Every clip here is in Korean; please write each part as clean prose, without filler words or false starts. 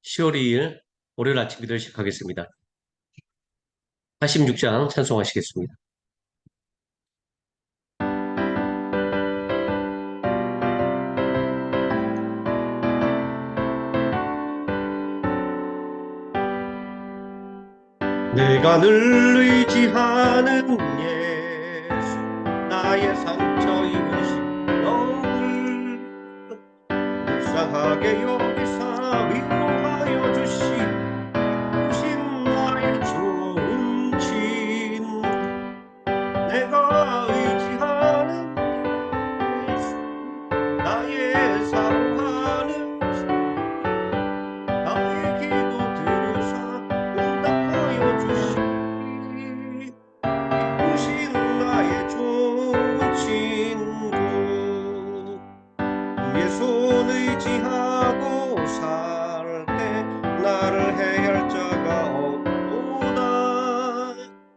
10월 2일 월요일 아침 기도를 시작하겠습니다. 86장 찬송하시겠습니다. 내가 늘 의지하는 예수, 나의 상처 입으신 너를 불쌍하게 여기사 위로하여 주신 나의 좋은 친구. 내가 의지하는 예수, 나의 사랑하는 나의 기도 들으사 응답하여 주시니 이쁘신 나의 좋은 친구. 주의 손 의지하고 살 때 나를 해할 자가 없도다.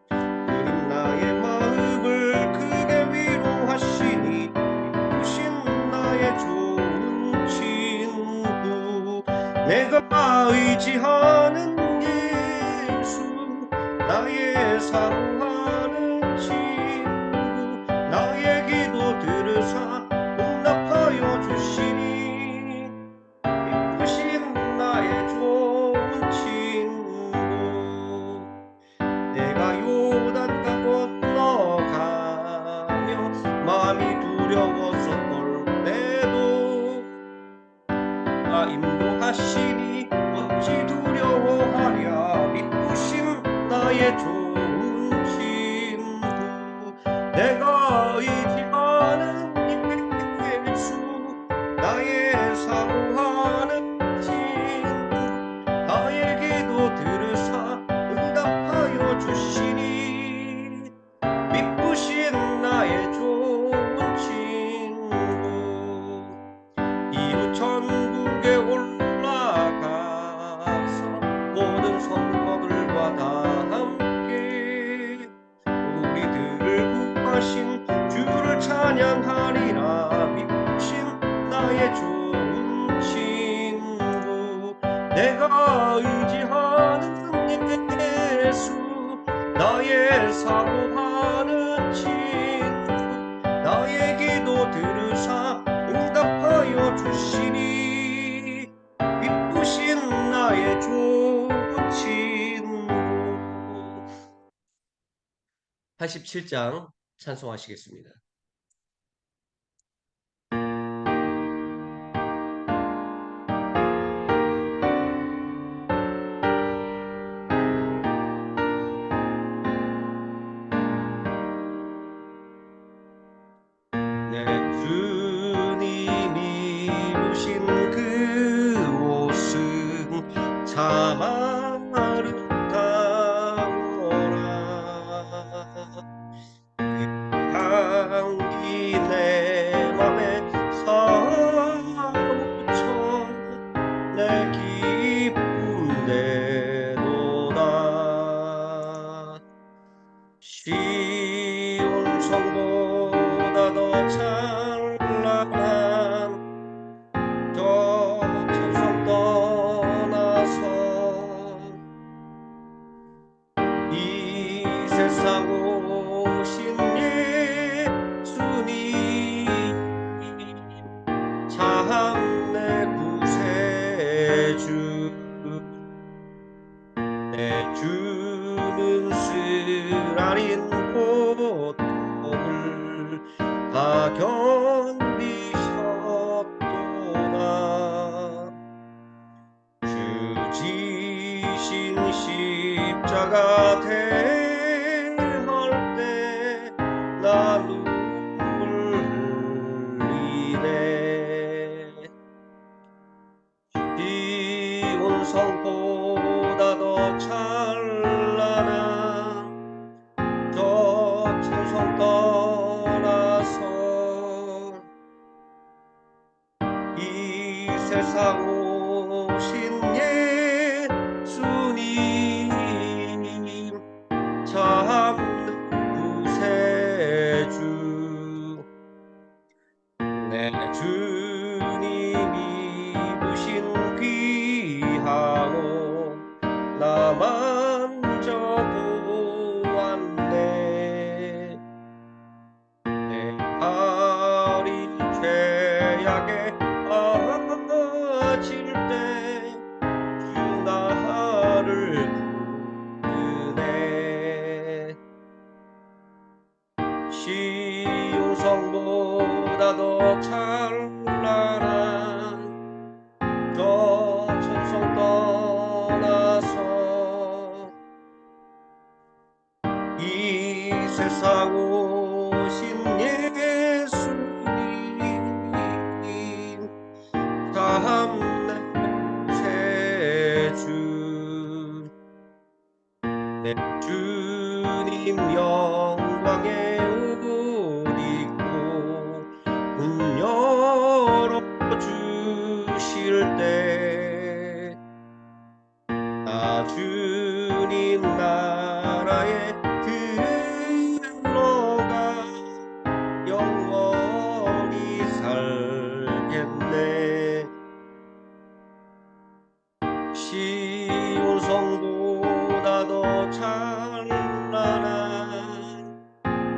주님 나의 마음을 크게 위로하시니 이쁘신 나의 좋은 친구. 내가 의지하는 예수, 나의 사랑하는 친구. 나의 기도 들으사 응답하여 주시니 이쁘신 나의 좋은 친구. 내가 요단강 건너가며 마음이 두려워서 떨 때도 인도하시니 어찌 두려워하랴. 이쁘신 나의 좋은 친구. 내가 의지하는 예수, 나의 사랑하는 친구. 나의 기도 들으사 응답하여 주시니 이쁘신 나의 좋은 친구. 이후 천국에 올라가서 모든 성도들과 다 함께 우리들을 구하신 주를 찬양하리라. 이쁘신 나의 좋은 친구. 내가 의지하는 예수, 나의 사모하는 친구. 나의 기도 들으사 응답하여 주시니 이쁘신 나의 좋은 친구. 87장 찬송하시겠습니다. 내 주님이 입으신 그 옷은 참 아름다워라. 그 향기 내 맘에 사무쳐 내 기쁨 되도다. 시온 성보다 더 찬란한 저 찬송 떠나서 이 세상 오신 예수님 참 내 구세주. 내 주는 쓰라린 고통을 다 견디셨도다. 주 지신 십자가 대할 때 나 눈물 흘리네. 시온 성보다 더 찬란한 저 찬송 떠나서 이 세상 오신 예수님 참 구세주. 내 주님이 입으신 귀한 천성보다 더 찬란한 저 천성 떠나서 이 세상 오신 예수님 참내 구세주 내 주님 영광의 옷 입고 문 열어주실 때 나 주님 나라에 들어가 영원히 살겠네. 시온 성보다 더 찬란한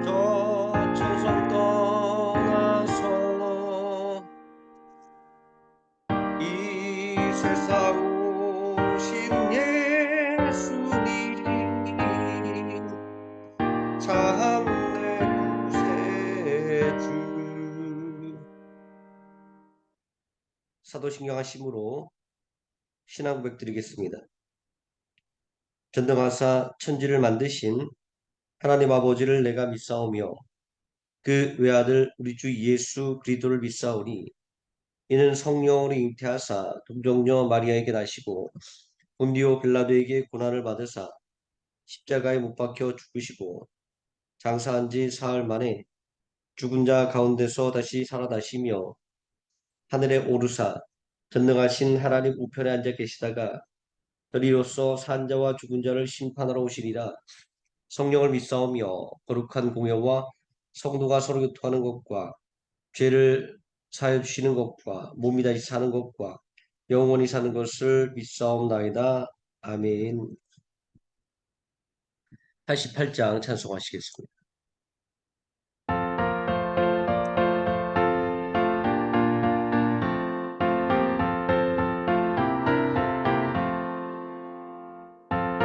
저 천성 떠나서 이 세상 오신 예수님 참내 구세주. 사도신경 하심으로 신앙 고백 드리겠습니다. 전능하사 천지를 만드신 하나님 아버지를 내가 믿사오며 그 외아들 우리 주 예수 그리스도를 믿사오니 이는 성령으로 잉태하사 동정녀 마리아에게 나시고 본디오 빌라도에게 고난을 받으사 십자가에 못 박혀 죽으시고 장사한 지 사흘 만에 죽은 자 가운데서 다시 살아나시며 하늘에 오르사 전능하신 하나님 우편에 앉아 계시다가 저리로서 산 자와 죽은 자를 심판하러 오시리라. 성령을 믿사오며 거룩한 공예와 성도가 서로 교통하는 것과 죄를 사하여 주시는 것과 몸이 다시 사는 것과 영원히 사는 것을 믿사옵나이다. 아멘. 88장 찬송하시겠습니다.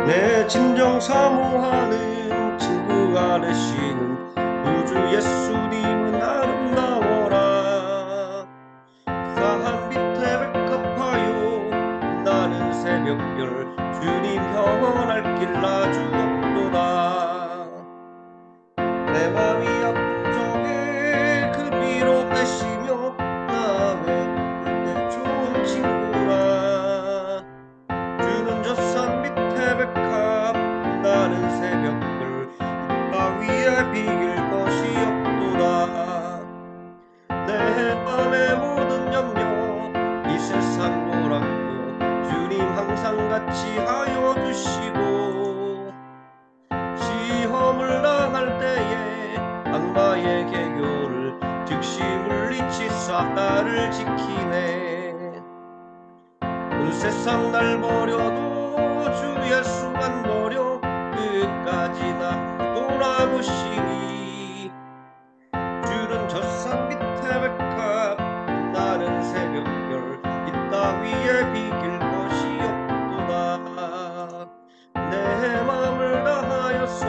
내 진정 사모하는 친구가 되시는 우주 예수님은 아름다워라. 사한 빛에 백합하여 빛나는 새벽별 주님 평안할 길 아주 없도다. 내 맘이 아픈 적에 그리로 되시며 남의 내 좋은 친구라. 주는 저 산 밑에 백합 빛나는 새벽별 이 따위에 비길 것이 없도다. 내 맘의 모든 염려 이 세상 노랗고 주님 항상 같이 하여 주시고 시험을 당할 때에 악마의 계교를 즉시 물리치사 나를 지키네. 온 세상 날 버려도 주 예수 안 버려 끝까지 나 돌아보시니 주는 저 산 밑에 백합 빛나는 새벽별 이 따위에 비길 것이 없도다. 내 마음을 다하여서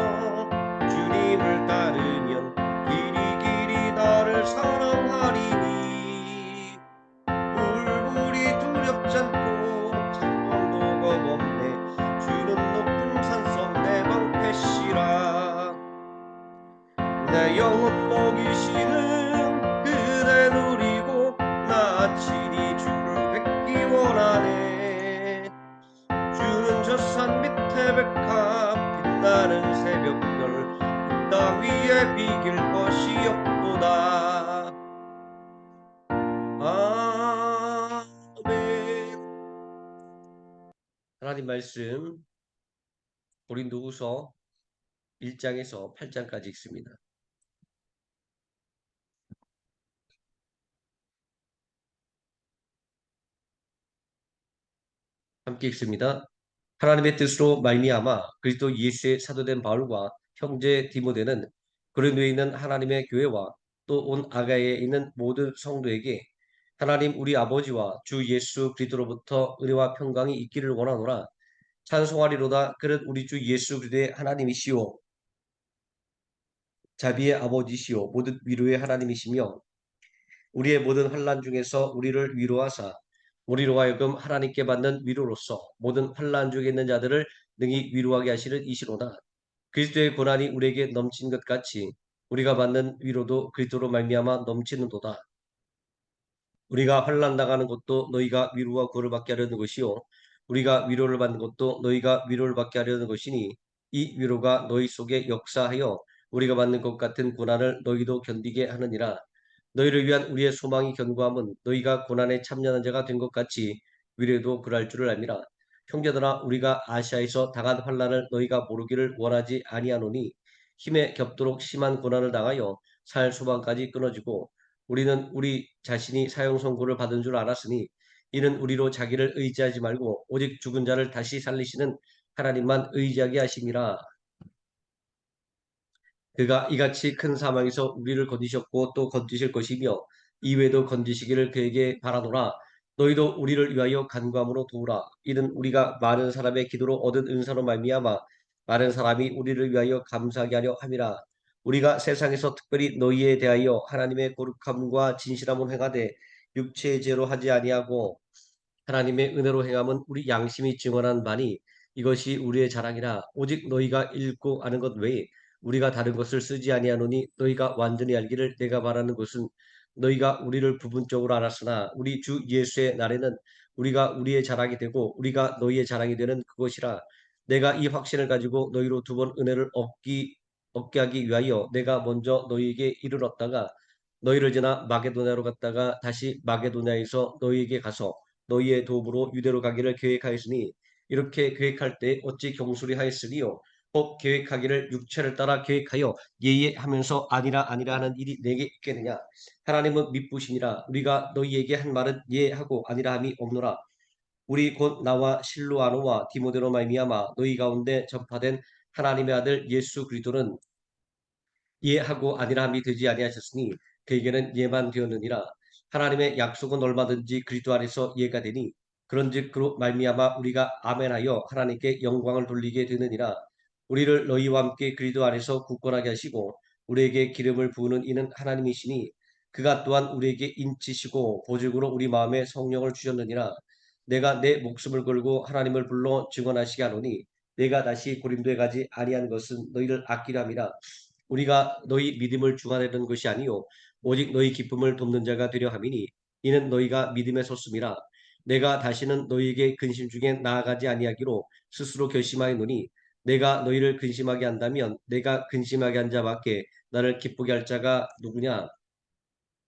주님을 따르면 길이 나를 사랑하리니 불불이 두렵지 않고 찬송도 겁없네. 주는 높은 산성 내 방패시라. 내 영혼 먹이시는 그대 누리고 나 친히 주를 뵙기 원하네. 주는 저 산 밑에 백합 빛나는 새벽별 그 따위에 비길 것이 없도다. 아멘. 하나님 말씀 고린도후서 1장에서 8장까지 읽습니다. 함께 읽습니다. 하나님의 뜻으로 말미암아 그리스도 예수의 사도된 바울과 형제 디모데는 고린도에 있는 하나님의 교회와 또 온 아가야에 있는 모든 성도에게 하나님 우리 아버지와 주 예수 그리스도로부터 은혜와 평강이 있기를 원하노라. 찬송하리로다. 그는 우리 주 예수 그리스도의 하나님이시오 자비의 아버지시오 모든 위로의 하나님이시며 우리의 모든 환난 중에서 우리를 위로하사 우리로 하여금 하나님께 받는 위로로서 모든 환난 중에 있는 자들을 능히 위로하게 하시는 이시로다. 그리스도의 고난이 우리에게 넘친 것 같이 우리가 받는 위로도 그리스도로 말미암아 넘치는도다. 우리가 환난 당하는 것도 너희가 위로와 구원을 받게 하려는 것이요 우리가 위로를 받는 것도 너희가 위로를 받게 하려는 것이니 이 위로가 너희 속에 역사하여 우리가 받는 것 같은 고난을 너희도 견디게 하느니라. 너희를 위한 우리의 소망이 견고함은 너희가 고난에 참여하는 자가 된 것 같이 위로도 그럴 줄을 압니다. 형제들아 우리가 아시아에서 당한 환난을 너희가 모르기를 원하지 아니하노니 힘에 겹도록 심한 고난을 당하여 살 소망까지 끊어지고 우리는 우리 자신이 사형 선고를 받은 줄 알았으니 이는 우리로 자기를 의지하지 말고 오직 죽은 자를 다시 살리시는 하나님만 의지하게 하심이라. 그가 이같이 큰 사망에서 우리를 건지셨고 또 건지실 것이며 이외에도 건지시기를 그에게 바라노라. 너희도 우리를 위하여 간구함으로 도우라. 이는 우리가 많은 사람의 기도로 얻은 은사로 말미암아 많은 사람이 우리를 위하여 감사하게 하려 함이라. 우리가 세상에서 특별히 너희에 대하여 하나님의 거룩함과 진실함을 행하되 육체의 죄로 하지 아니하고 하나님의 은혜로 행함은 우리 양심이 증언한 바니 이것이 우리의 자랑이라. 오직 너희가 읽고 아는 것 외에 우리가 다른 것을 쓰지 아니하노니 너희가 완전히 알기를 내가 말하는 것은 너희가 우리를 부분적으로 알았으나 우리 주 예수의 날에는 우리가 우리의 자랑이 되고 우리가 너희의 자랑이 되는 그것이라. 내가 이 확신을 가지고 너희로 두 번 은혜를 얻게 하기 위하여 내가 먼저 너희에게 이르렀다가 너희를 지나 마게도냐로 갔다가 다시 마게도냐에서 너희에게 가서 너희의 도움으로 유대로 가기를 계획하였으니 이렇게 계획할 때 어찌 경솔히 하였으리요. 꼭 계획하기를 육체를 따라 계획하여 예예하면서 아니라 아니라 하는 일이 내게 있겠느냐. 하나님은 미쁘시니라. 우리가 너희에게 한 말은 예하고 아니라 함이 없노라. 우리 곧 나와 실로아노와 디모데로 말미암아 너희 가운데 전파된 하나님의 아들 예수 그리스도는 예하고 아니라함이 되지 아니하셨으니 그에게는 예만 되었느니라. 하나님의 약속은 얼마든지 그리스도 안에서 예가 되니 그런즉 그로 말미암아 우리가 아멘하여 하나님께 영광을 돌리게 되느니라. 우리를 너희와 함께 그리스도 안에서 굳건하게 하시고 우리에게 기름을 부으는 이는 하나님이시니 그가 또한 우리에게 인치시고 보증으로 우리 마음에 성령을 주셨느니라. 내가 내 목숨을 걸고 하나님을 불러 증언하시게 하노니 내가 다시 고린도에 가지 아니한 것은 너희를 아끼려 함이라. 우리가 너희 믿음을 중화되는 것이 아니요 오직 너희 기쁨을 돕는 자가 되려 함이니 이는 너희가 믿음에 섰음이라. 내가 다시는 너희에게 근심 중에 나아가지 아니하기로 스스로 결심하였노니 내가 너희를 근심하게 한다면 내가 근심하게 한 자밖에 나를 기쁘게 할 자가 누구냐.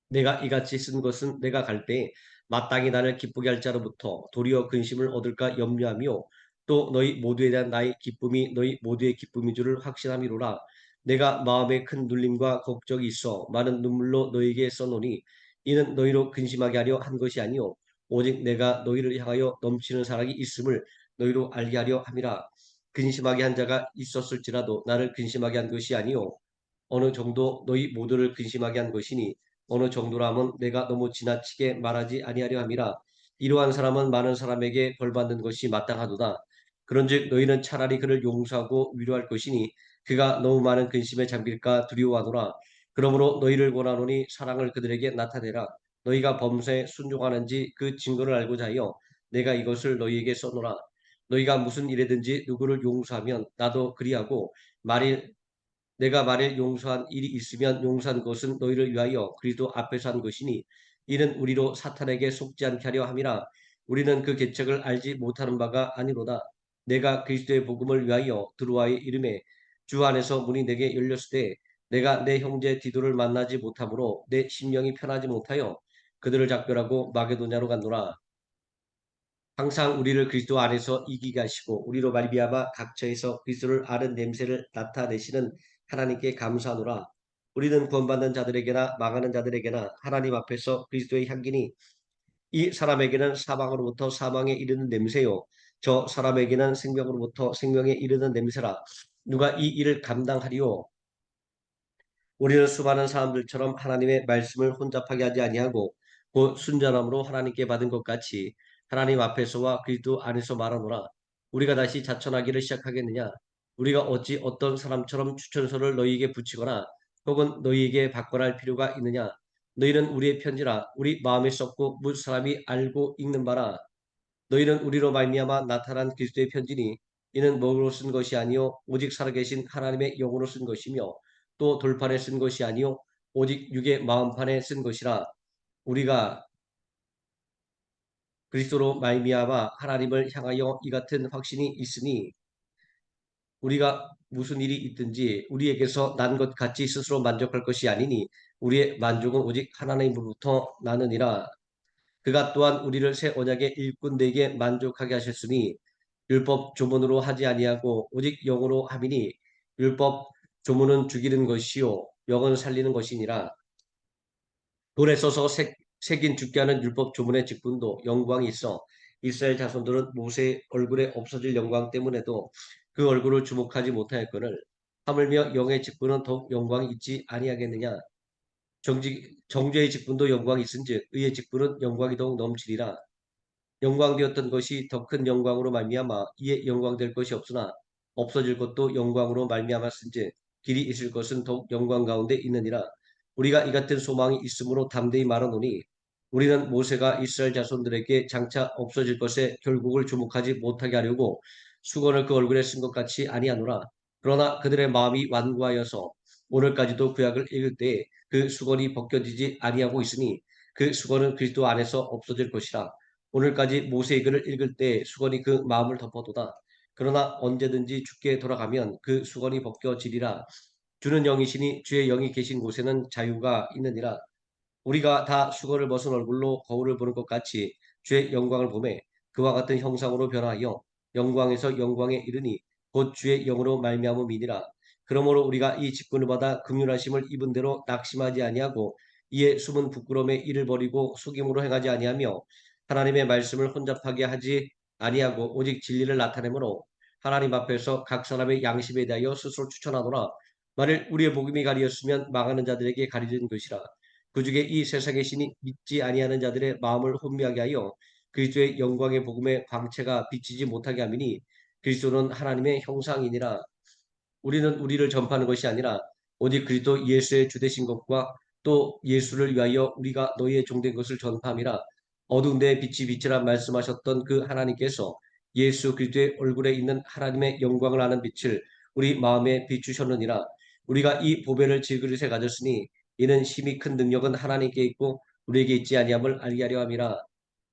내가 이같이 쓴 것은 내가 갈 때에 마땅히 나를 기쁘게 할 자로부터 도리어 근심을 얻을까 염려하며 또 너희 모두에 대한 나의 기쁨이 너희 모두의 기쁨인 줄을 확신함이로라. 내가 마음에 큰 눌림과 걱정이 있어 많은 눈물로 너희에게 써노니 이는 너희로 근심하게 하려 한 것이 아니요 오직 내가 너희를 향하여 넘치는 사랑이 있음을 너희로 알게 하려 함이라. 근심하게 한 자가 있었을지라도 나를 근심하게 한 것이 아니요 어느 정도 너희 모두를 근심하게 한 것이니 어느 정도라면 내가 너무 지나치게 말하지 아니하려 함이라. 이러한 사람은 많은 사람에게 벌받는 것이 마땅하도다. 그런즉 너희는 차라리 그를 용서하고 위로할 것이니 그가 너무 많은 근심에 잠길까 두려워하노라. 그러므로 너희를 권하노니 사랑을 그들에게 나타내라. 너희가 범사에 순종하는지 그 증거를 알고자 하여 내가 이것을 너희에게 써노라. 너희가 무슨 일에든지 누구를 용서하면 나도 그리하고 만일 내가 만일 용서한 일이 있으면 용서한 것은 너희를 위하여 그리스도 앞에서 한 것이니 이는 우리로 사탄에게 속지 않게 하려 함이라. 우리는 그 계책을 알지 못하는 바가 아니로다. 내가 그리스도의 복음을 위하여 드로아의 이름에 주 안에서 문이 내게 열렸을 때 내가 내 형제 디도를 만나지 못하므로 내 심령이 편하지 못하여 그들을 작별하고 마게도냐로 갔노라. 항상 우리를 그리스도 안에서 이기게 하시고 우리로 말미암아 각처에서 그리스도를 아는 냄새를 나타내시는 하나님께 감사하노라. 우리는 구원받는 자들에게나 망하는 자들에게나 하나님 앞에서 그리스도의 향기니 이 사람에게는 사망으로부터 사망에 이르는 냄새요 저 사람에게는 생명으로부터 생명에 이르는 냄새라. 누가 이 일을 감당하리요. 우리는 수많은 사람들처럼 하나님의 말씀을 혼잡하게 하지 아니하고 곧 순전함으로 하나님께 받은 것 같이 하나님 앞에서와 그리스도 안에서 말하노라. 우리가 다시 자천하기를 시작하겠느냐? 우리가 어찌 어떤 사람처럼 추천서를 너희에게 붙이거나 혹은 너희에게 받거나 할 필요가 있느냐? 너희는 우리의 편지라 우리 마음에 썼고 무 사람이 알고 읽는 바라. 너희는 우리로 말미암아 나타난 그리스도의 편지니 이는 먹으로 쓴 것이 아니요 오직 살아계신 하나님의 영으로 쓴 것이며 또 돌판에 쓴 것이 아니요 오직 육의 마음판에 쓴 것이라. 우리가 그리스도로 말미암아 하나님을 향하여 이 같은 확신이 있으니 우리가 무슨 일이 있든지 우리에게서 난 것 같이 스스로 만족할 것이 아니니 우리의 만족은 오직 하나님으로부터 나느니라. 그가 또한 우리를 새 언약의 일꾼되게 만족하게 하셨으니 율법 조문으로 하지 아니하고 오직 영으로 함이니 율법 조문은 죽이는 것이요 영은 살리는 것이니라. 돌에 써서 새긴 죽게 하는 율법 조문의 직분도 영광이 있어 이스라엘 자손들은 모세의 얼굴에 없어질 영광 때문에도 그 얼굴을 주목하지 못하였거늘 하물며 영의 직분은 더욱 영광이 있지 아니하겠느냐. 정죄의 직분도 영광이 있은즉 의의 직분은 영광이 더욱 넘치리라. 영광되었던 것이 더 큰 영광으로 말미암아 이에 영광될 것이 없으나 없어질 것도 영광으로 말미암았은즉 길이 있을 것은 더욱 영광 가운데 있느니라. 우리가 이 같은 소망이 있으므로 담대히 말하노니 우리는 모세가 이스라엘 자손들에게 장차 없어질 것에 결국을 주목하지 못하게 하려고 수건을 그 얼굴에 쓴 것 같이 아니하노라. 그러나 그들의 마음이 완고하여서 오늘까지도 구약을 읽을 때에 그 수건이 벗겨지지 아니하고 있으니 그 수건은 그리스도 안에서 없어질 것이라. 오늘까지 모세의 글을 읽을 때 수건이 그 마음을 덮어도다. 그러나 언제든지 주께 돌아가면 그 수건이 벗겨지리라. 주는 영이시니 주의 영이 계신 곳에는 자유가 있느니라. 우리가 다 수건을 벗은 얼굴로 거울을 보는 것 같이 주의 영광을 보매 그와 같은 형상으로 변화하여 영광에서 영광에 이르니 곧 주의 영으로 말미암음이니라. 그러므로 우리가 이 직분을 받아 긍휼하심을 입은 대로 낙심하지 아니하고 이에 숨은 부끄러움에 이를 버리고 속임으로 행하지 아니하며 하나님의 말씀을 혼잡하게 하지 아니하고 오직 진리를 나타내므로 하나님 앞에서 각 사람의 양심에 대하여 스스로 추천하노라. 만일 우리의 복음이 가리었으면 망하는 자들에게 가리진 것이라. 그 중에 이 세상의 신이 믿지 아니하는 자들의 마음을 혼미하게 하여 그리스도의 영광의 복음의 광채가 비치지 못하게 함이니 그리스도는 하나님의 형상이니라. 우리는 우리를 전파하는 것이 아니라 오직 그리스도 예수의 주되신 것과 또 예수를 위하여 우리가 너희의 종된 것을 전파함이라. 어두운 데에 빛이 비치라 말씀하셨던 그 하나님께서 예수 그리스도의 얼굴에 있는 하나님의 영광을 아는 빛을 우리 마음에 비추셨느니라. 우리가 이 보배를 질그릇에 가졌으니 이는 심히 큰 능력은 하나님께 있고 우리에게 있지 아니함을 알게 하려 함이라.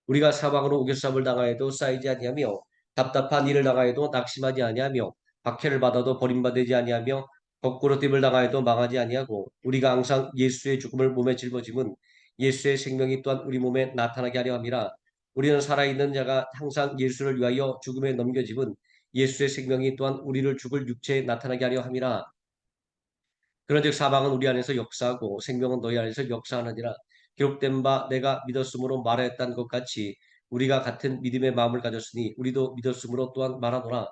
우리가 사방으로 우겨쌈을 당하여도 쌓이지 아니하며 답답한 일을 당하여도 낙심하지 아니하며 박해를 받아도 버림받지 아니하며 거꾸로 됨을 당하여도 망하지 아니하고 우리가 항상 예수의 죽음을 몸에 짊어짐은 예수의 생명이 또한 우리 몸에 나타나게 하려 함이라. 우리는 살아있는 자가 항상 예수를 위하여 죽음에 넘겨짐은 예수의 생명이 또한 우리를 죽을 육체에 나타나게 하려 함이라. 그런즉 사방은 우리 안에서 역사하고 생명은 너희 안에서 역사하느니라. 기록된 바 내가 믿었으므로 말하였다는 것 같이 우리가 같은 믿음의 마음을 가졌으니 우리도 믿었으므로 또한 말하노라.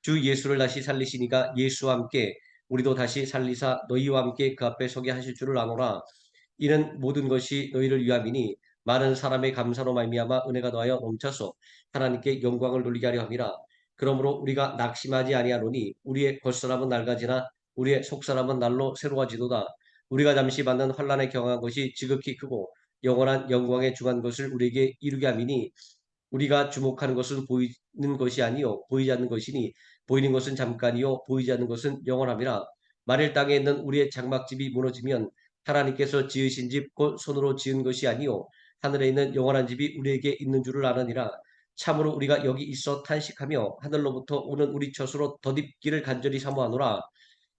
주 예수를 다시 살리시니까 예수와 함께 우리도 다시 살리사 너희와 함께 그 앞에 서게 하실 줄을 아노라. 이는 모든 것이 너희를 위함이니 많은 사람의 감사로 말미암아 은혜가 더하여 넘쳐서 하나님께 영광을 돌리게 하려 함이라. 그러므로 우리가 낙심하지 아니하노니 우리의 겉사람은 낡아지나 우리의 속사람은 날로 새로워지도다. 우리가 잠시 받는 환난에 경한 것이 지극히 크고 영원한 영광에 중한 것을 우리에게 이루게 함이니 우리가 주목하는 것은 보이는 것이 아니요 보이지 않는 것이니 보이는 것은 잠깐이요 보이지 않는 것은 영원함이라. 만일 땅에 있는 우리의 장막집이 무너지면 하나님께서 지으신 집 곧 손으로 지은 것이 아니요 하늘에 있는 영원한 집이 우리에게 있는 줄을 아느니라. 참으로 우리가 여기 있어 탄식하며 하늘로부터 오는 우리 젖으로 덧입기를 간절히 사모하노라.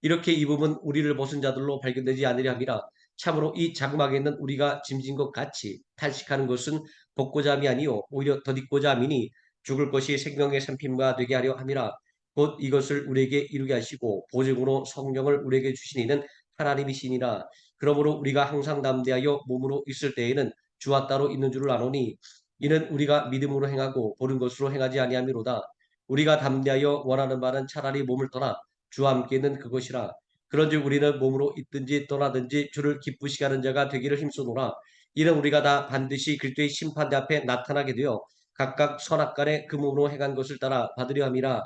이렇게 입음은 우리를 벗은 자들로 발견되지 않으려 함이라. 참으로 이 장막에 있는 우리가 짐진 것 같이 탄식하는 것은 벗고자 함이 아니요 오히려 덧입고자 함이니 죽을 것이 생명의 산품과 되게 하려 함이라. 곧 이것을 우리에게 이루게 하시고 보증으로 성령을 우리에게 주신 이는 하나님이시니라. 그러므로 우리가 항상 담대하여 몸으로 있을 때에는 주와 따로 있는 줄을 아노니 이는 우리가 믿음으로 행하고 보는 것으로 행하지 아니함이로다. 우리가 담대하여 원하는 바는 차라리 몸을 떠나 주와 함께 있는 그것이라. 그런즉 우리는 몸으로 있든지 떠나든지 주를 기쁘시게 하는 자가 되기를 힘쓰노라. 이는 우리가 다 반드시 그리스도의 심판대 앞에 나타나게 되어 각각 선악간에 그 몸으로 행한 것을 따라 받으려 함이라.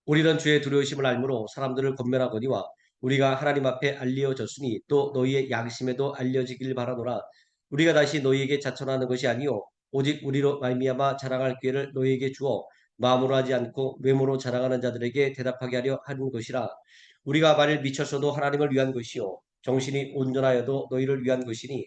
우리는 주의 두려우심을 알므로 사람들을 권면하거니와 우리가 하나님 앞에 알려졌으니 또 너희의 양심에도 알려지길 바라노라. 우리가 다시 너희에게 자천하는 것이 아니요 오직 우리로 말미암아 자랑할 기회를 너희에게 주어 마음으로 하지 않고 외모로 자랑하는 자들에게 대답하게 하려 하는 것이라. 우리가 만일 미쳤어도 하나님을 위한 것이요 정신이 온전하여도 너희를 위한 것이니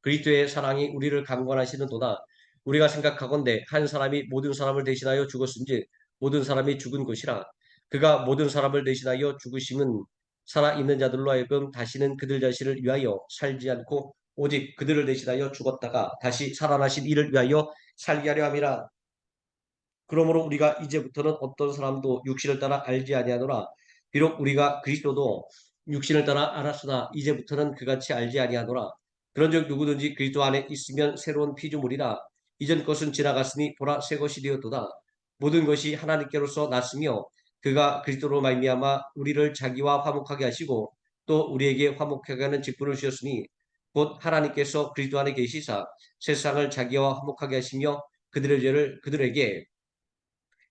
그리스도의 사랑이 우리를 강권하시는도다. 우리가 생각하건대 한 사람이 모든 사람을 대신하여 죽었은즉 모든 사람이 죽은 것이라. 그가 모든 사람을 대신하여 죽으심은 살아있는 자들로 하여금 다시는 그들 자신을 위하여 살지 않고 오직 그들을 대신하여 죽었다가 다시 살아나신 이를 위하여 살게 하려 함이라. 그러므로 우리가 이제부터는 어떤 사람도 육신을 따라 알지 아니하노라. 비록 우리가 그리스도도 육신을 따라 알았으나 이제부터는 그같이 알지 아니하노라. 그런즉 누구든지 그리스도 안에 있으면 새로운 피조물이라. 이전 것은 지나갔으니 보라 새 것이 되었도다. 모든 것이 하나님께로서 났으며 그가 그리스도로 말미암아 우리를 자기와 화목하게 하시고 또 우리에게 화목하게 하는 직분을 주셨으니 곧 하나님께서 그리스도 안에 계시사 세상을 자기와 화목하게 하시며 그들의 죄를 그들에게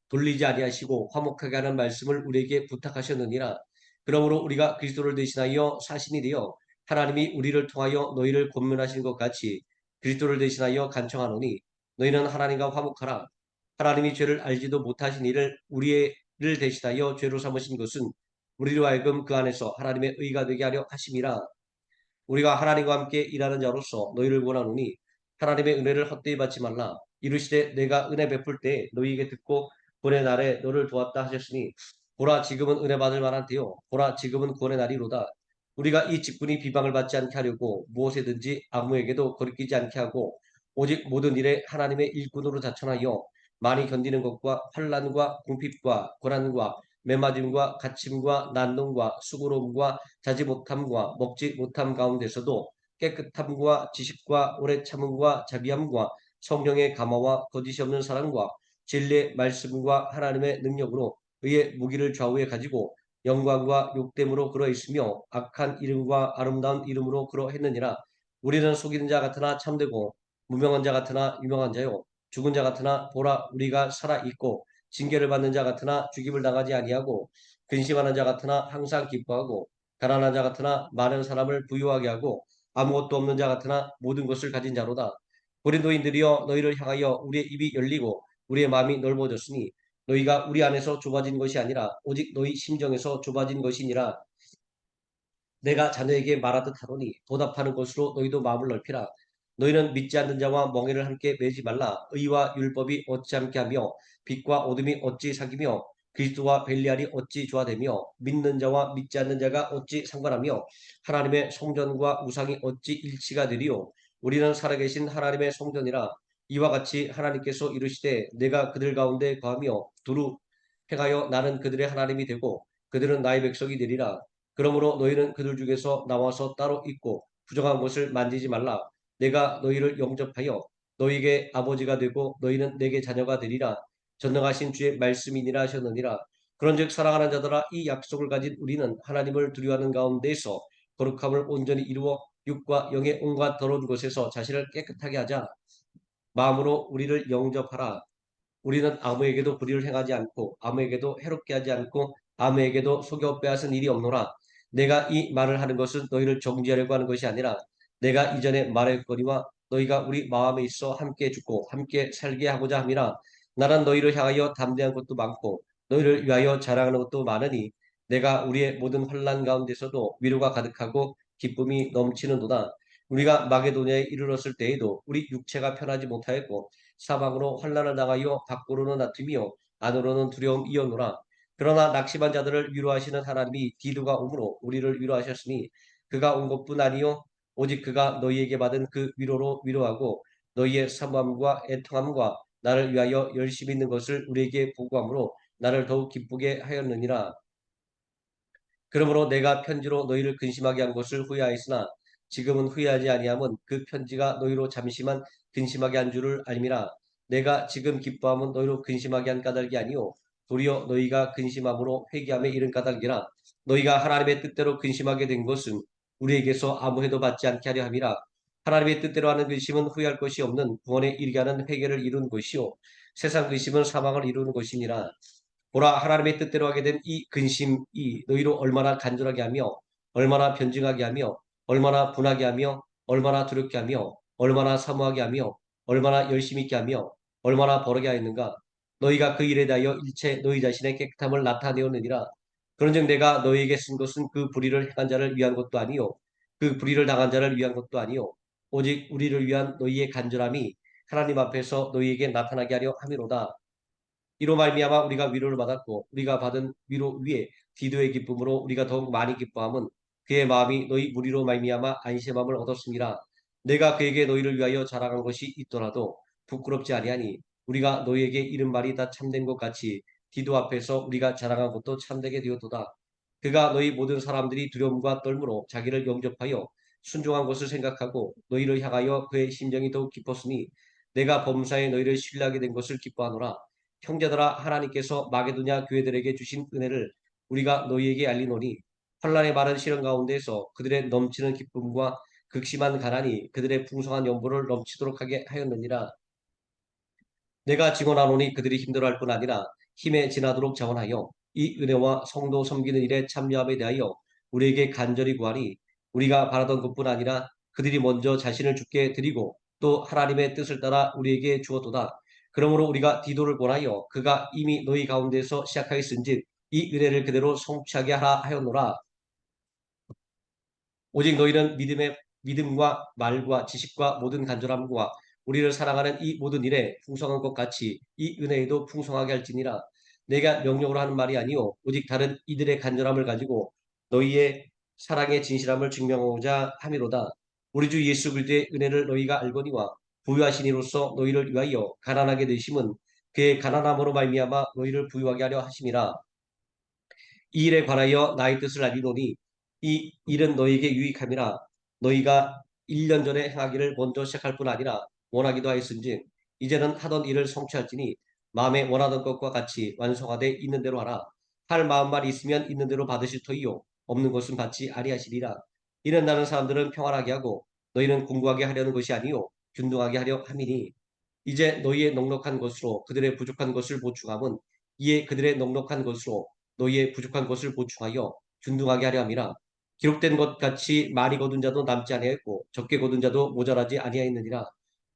돌리지 아니하시고 화목하게 하는 말씀을 우리에게 부탁하셨느니라. 그러므로 우리가 그리스도를 대신하여 사신이 되어 하나님이 우리를 통하여 너희를 권면하신 것 같이 그리스도를 대신하여 간청하노니 너희는 하나님과 화목하라. 하나님이 죄를 알지도 못하신 이를 우리를 대신하여 죄로 삼으신 것은 우리로 하여금 그 안에서 하나님의 의가 되게 하려 하심이라. 우리가 하나님과 함께 일하는 자로서 너희를 권하노니 하나님의 은혜를 헛되이 받지 말라. 이르시되 내가 은혜 베풀 때 너희에게 듣고 구원의 날에 너를 도왔다 하셨으니 보라 지금은 은혜 받을 만한 때요 보라 지금은 구원의 날이로다. 우리가 이 직분이 비방을 받지 않게 하려고 무엇에든지 아무에게도 거리끼지 않게 하고 오직 모든 일에 하나님의 일꾼으로 자천하여 많이 견디는 것과 환난과 궁핍과 고난과 매맞음과 갇힘과 난동과 수고로움과 자지 못함과 먹지 못함 가운데서도 깨끗함과 지식과 오래 참음과 자비함과 성령의 감화와 거짓이 없는 사랑과 진리의 말씀과 하나님의 능력으로 의의 무기를 좌우에 가지고 영광과 욕됨으로 그러 있으며 악한 이름과 아름다운 이름으로 그러 했느니라. 우리는 속이는 자 같으나 참되고 무명한 자 같으나 유명한 자요 죽은 자 같으나 보라 우리가 살아 있고 징계를 받는 자 같으나 죽임을 당하지 아니하고 근심하는 자 같으나 항상 기뻐하고 가난한 자 같으나 많은 사람을 부유하게 하고 아무것도 없는 자 같으나 모든 것을 가진 자로다. 고린도인들이여 너희를 향하여 우리의 입이 열리고 우리의 마음이 넓어졌으니 너희가 우리 안에서 좁아진 것이 아니라 오직 너희 심정에서 좁아진 것이니라. 내가 자네에게 말하듯 하노니 보답하는 것으로 너희도 마음을 넓히라. 너희는 믿지 않는 자와 멍에를 함께 매지 말라. 의와 율법이 어찌 함께하며 빛과 어둠이 어찌 사귀며 그리스도와 벨리알이 어찌 조화되며 믿는 자와 믿지 않는 자가 어찌 상관하며 하나님의 성전과 우상이 어찌 일치가 되리요. 우리는 살아계신 하나님의 성전이라. 이와 같이 하나님께서 이르시되 내가 그들 가운데 거하며 두루 행하여 나는 그들의 하나님이 되고 그들은 나의 백성이 되리라. 그러므로 너희는 그들 중에서 나와서 따로 있고 부정한 것을 만지지 말라. 내가 너희를 영접하여 너희에게 아버지가 되고 너희는 내게 자녀가 되리라. 전능하신 주의 말씀이니라 하셨느니라. 그런즉 사랑하는 자들아 이 약속을 가진 우리는 하나님을 두려워하는 가운데서 거룩함을 온전히 이루어 육과 영의 온갖 더러운 것에서 자신을 깨끗하게 하자. 마음으로 우리를 영접하라. 우리는 아무에게도 불의를 행하지 않고 아무에게도 해롭게 하지 않고 아무에게도 속여 빼앗은 일이 없노라. 내가 이 말을 하는 것은 너희를 정죄하려고 하는 것이 아니라 내가 이전에 말했거니와 너희가 우리 마음에 있어 함께 죽고 함께 살게 하고자 함이라. 나는 너희를 향하여 담대한 것도 많고 너희를 위하여 자랑하는 것도 많으니 내가 우리의 모든 환난 가운데서도 위로가 가득하고 기쁨이 넘치는도다. 우리가 마게도냐에 이르렀을 때에도 우리 육체가 편하지 못하였고 사방으로 환난을 당하여 밖으로는 다투며 안으로는 두려움이었노라. 그러나 낙심한 자들을 위로하시는 하나님이 디도가 오므로 우리를 위로하셨으니 그가 온 것뿐 아니요 오직 그가 너희에게 받은 그 위로로 위로하고 너희의 사모함과 애통함과 나를 위하여 열심히 있는 것을 우리에게 보고함으로 나를 더욱 기쁘게 하였느니라. 그러므로 내가 편지로 너희를 근심하게 한 것을 후회하였으나 지금은 후회하지 아니함은 그 편지가 너희로 잠시만 근심하게 한 줄을 알미라. 내가 지금 기뻐함은 너희로 근심하게 한 까닭이 아니요 도리어 너희가 근심함으로 회개함에 이른 까닭이라. 너희가 하나님의 뜻대로 근심하게 된 것은 우리에게서 아무 해도 받지 않게 하려 함이라. 하나님의 뜻대로 하는 근심은 후회할 것이 없는 구원에 이르게 하는 회개를 이루는 것이요 세상 근심은 사망을 이루는 것이니라. 보라, 하나님의 뜻대로 하게 된 이 근심이 너희로 얼마나 간절하게 하며 얼마나 변증하게 하며 얼마나 분하게 하며 얼마나 두렵게 하며 얼마나 사모하게 하며 얼마나 열심히 있게 하며 얼마나 벌하게 하였는가. 너희가 그 일에 대하여 일체 너희 자신의 깨끗함을 나타내었느니라. 그런즉 내가 너희에게 쓴 것은 그 불의를 행한 자를 위한 것도 아니요 그 불의를 당한 자를 위한 것도 아니요 오직 우리를 위한 너희의 간절함이 하나님 앞에서 너희에게 나타나게 하려 함이로다. 이로 말미암아 우리가 위로를 받았고 우리가 받은 위로 위에 디도의 기쁨으로 우리가 더욱 많이 기뻐함은 그의 마음이 너희 무리로 말미암아 안심함을 얻었습니다. 내가 그에게 너희를 위하여 자랑한 것이 있더라도 부끄럽지 아니하니 우리가 너희에게 이른 말이 다 참된 것 같이 디도 앞에서 우리가 자랑한 것도 참되게 되었도다. 그가 너희 모든 사람들이 두려움과 떨므로 자기를 영접하여 순종한 것을 생각하고 너희를 향하여 그의 심정이 더욱 깊었으니 내가 범사에 너희를 신뢰하게 된 것을 기뻐하노라. 형제들아, 하나님께서 마게도냐 교회들에게 주신 은혜를 우리가 너희에게 알리노니 환난의 많은 시련 가운데서 그들의 넘치는 기쁨과 극심한 가난이 그들의 풍성한 연보를 넘치도록 하게 하였느니라. 내가 증언하노니 그들이 힘들어할 뿐 아니라 힘에 지나도록 자원하여 이 은혜와 성도 섬기는 일에 참여함에 대하여 우리에게 간절히 구하니 우리가 바라던 것뿐 아니라 그들이 먼저 자신을 주께 드리고 또 하나님의 뜻을 따라 우리에게 주었도다. 그러므로 우리가 디도를 권하여 그가 이미 너희 가운데서 시작하였은즉 이 은혜를 그대로 성취하게 하라 하였노라. 오직 너희는 믿음과 말과 지식과 모든 간절함과 우리를 사랑하는 이 모든 일에 풍성한 것 같이 이 은혜에도 풍성하게 할지니라. 내가 명령으로 하는 말이 아니요 오직 다른 이들의 간절함을 가지고 너희의 사랑의 진실함을 증명하고자 함이로다. 우리 주 예수 그리스도의 은혜를 너희가 알거니와 부유하신 이로써 너희를 위하여 가난하게 되심은 그의 가난함으로 말미암아 너희를 부유하게 하려 하심이라. 이 일에 관하여 나의 뜻을 알리노니 이 일은 너희에게 유익함이라. 너희가 1년 전에 행하기를 먼저 시작할 뿐 아니라 원하기도 하였은즉 이제는 하던 일을 성취할지니 마음에 원하던 것과 같이 완성하되 있는 대로 하라. 할 마음만 있으면 있는 대로 받으실 터이요 없는 것은 받지 아니하시리라. 이는 나는 사람들은 평안하게 하고 너희는 궁구하게 하려는 것이 아니요 균등하게 하려 함이니 이제 너희의 넉넉한 것으로 그들의 부족한 것을 보충함은 이에 그들의 넉넉한 것으로 너희의 부족한 것을 보충하여 균등하게 하려 함이라. 기록된 것 같이 많이 거둔 자도 남지 아니하였고 적게 거둔 자도 모자라지 아니하였느니라.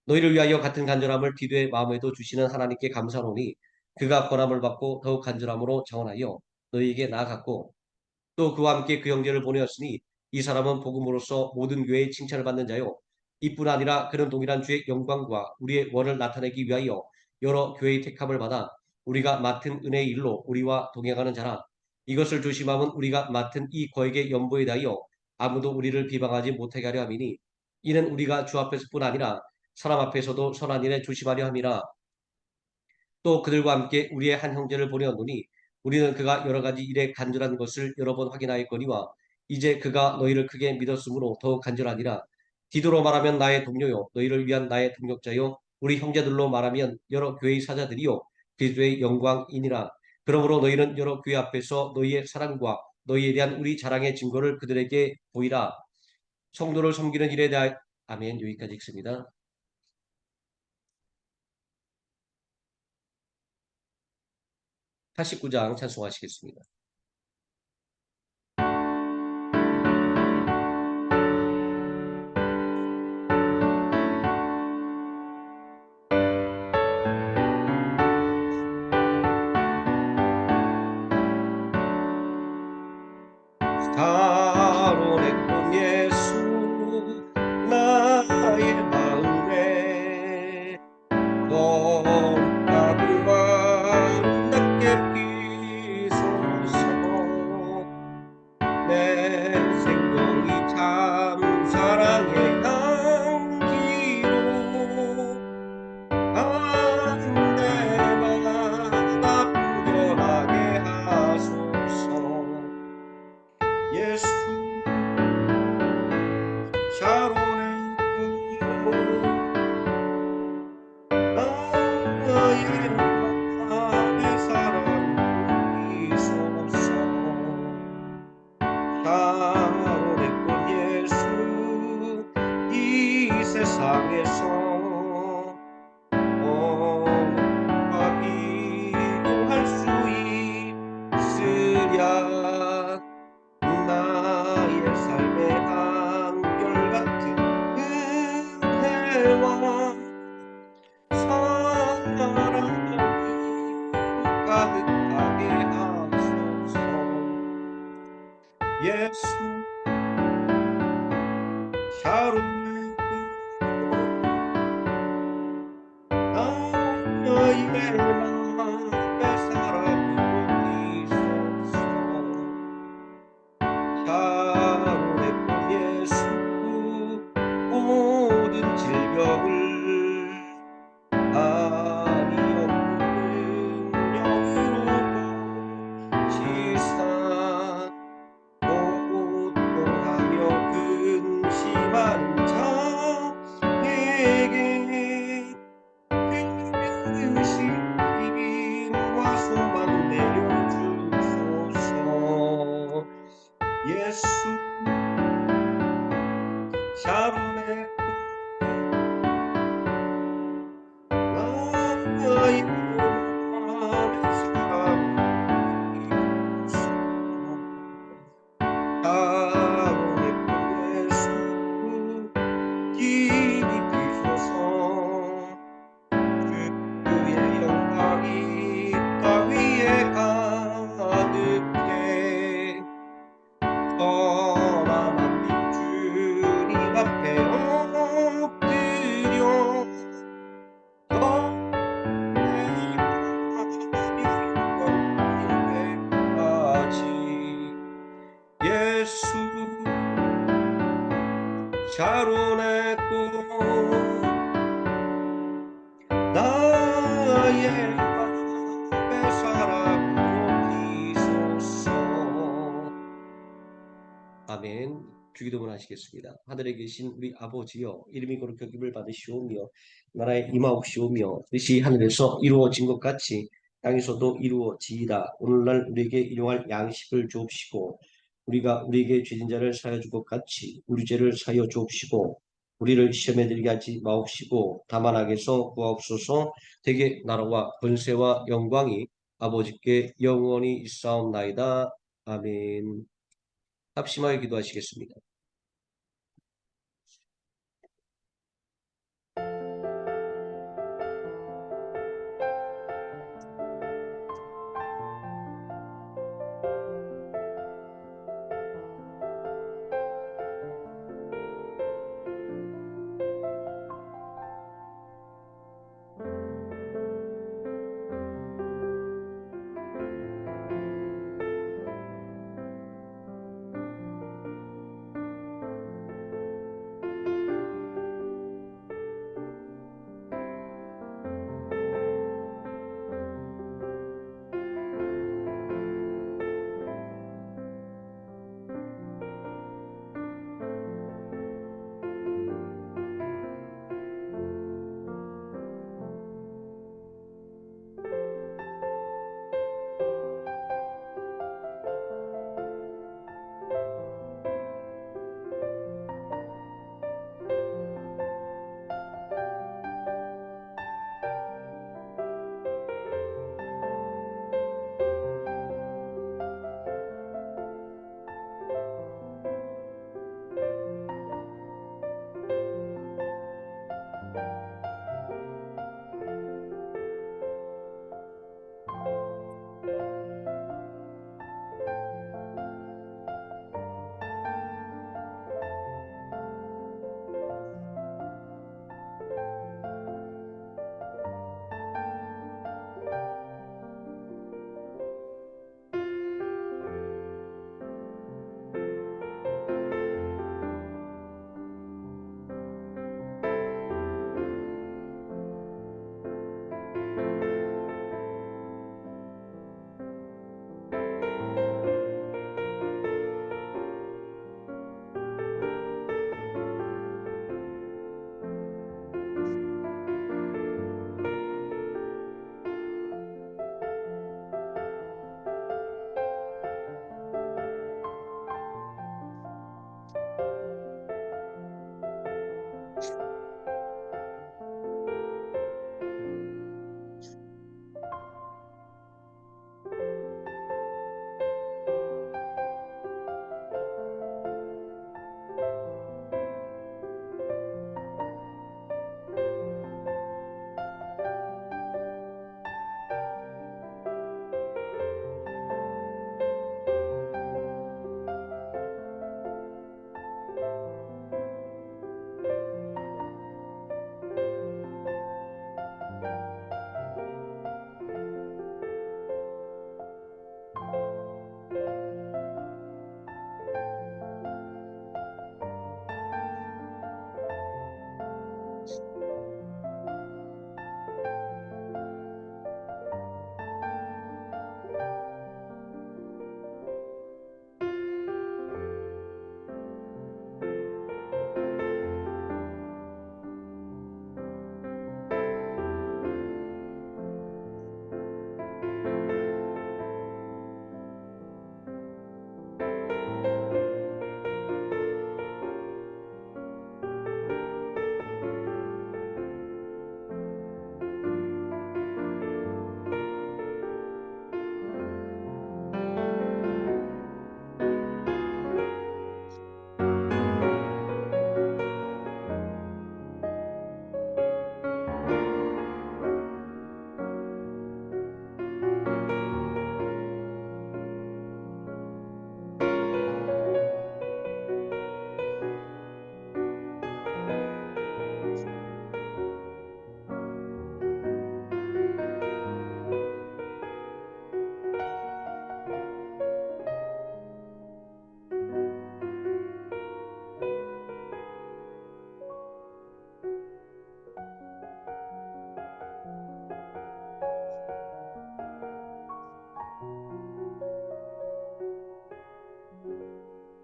너희를 위하여 같은 간절함을 디도의 마음에도 주시는 하나님께 감사하노니 그가 권함을 받고 더욱 간절함으로 자원하여 너희에게 나아갔고 또 그와 함께 그 형제를 보내었으니 이 사람은 복음으로써 모든 교회의 칭찬을 받는 자요 이뿐 아니라 그는 동일한 주의 영광과 우리의 원을 나타내기 위하여 여러 교회의 택함을 받아 우리가 맡은 은혜의 일로 우리와 동행하는 자라. 이것을 조심함은 우리가 맡은 이 거액의 연보에 대하여 아무도 우리를 비방하지 못하게 하려 함이니 이는 우리가 주 앞에서뿐 아니라 사람 앞에서도 선한 일에 조심하려 함이라. 또 그들과 함께 우리의 한 형제를 보내었노니 우리는 그가 여러 가지 일에 간절한 것을 여러 번 확인하였거니와 이제 그가 너희를 크게 믿었으므로 더욱 간절하니라. 디도로 말하면 나의 동료요 너희를 위한 나의 동력자요 우리 형제들로 말하면 여러 교회의 사자들이요 그리스도의 영광이니라. 그러므로 너희는 여러 교회 앞에서 너희의 사랑과 너희에 대한 우리 자랑의 증거를 그들에게 보이라. 성도를 섬기는 일에 대하여 아멘. 여기까지 읽습니다. 89장 찬송하시겠습니다. 사론의 꽃 예수 나의 마음에 거룩하고 아름답게 피소서. 내 생명이 참 사랑의 향기로 가운데마다 풍겨나게 하소서. 예수 샤론의 꽃 나의 마음에 사랑을 이소서. 샤론의 꽃 예수 이 세상에서 필요할 수 사랑이 가득하게 하소서. 예수 샤론의 나의 맘에 사랑으로 비소서. 샤론의 꽃 예수 모든 질병을 아니 없는 능력으로 고치사 고통하며 근심한 자에게 뜻이 힘과 소망 내려주소서. 예수 샤론의 나의 맘에 사랑이 샤론의 예수 깊이 비소서. 주의 영광이 땅 위에 가득해 떠나만 주님 앞에 엎드려 영광이 예수 샤론의 꽃 나의 맘에 사랑으로 비소서. 아멘. 주기도문 하시겠습니다. 하늘에 계신 우리 아버지여, 이름이 거룩히 여김을 받으시오며 나라에 임하옵시오며 뜻이 하늘에서 이루어진 것 같이 땅에서도 이루어지이다. 오늘날 우리에게 일용할 양식을 주옵시고 우리가 우리에게 죄진 자를 사하여 줄 것 같이 우리 죄를 사하여 주옵시고 우리를 시험에 들게 하지 마옵시고 다만 악에서 구하옵소서. 대개 나라와 권세와 영광이 아버지께 영원히 있사옵나이다. 아멘. 합심하여 기도하시겠습니다.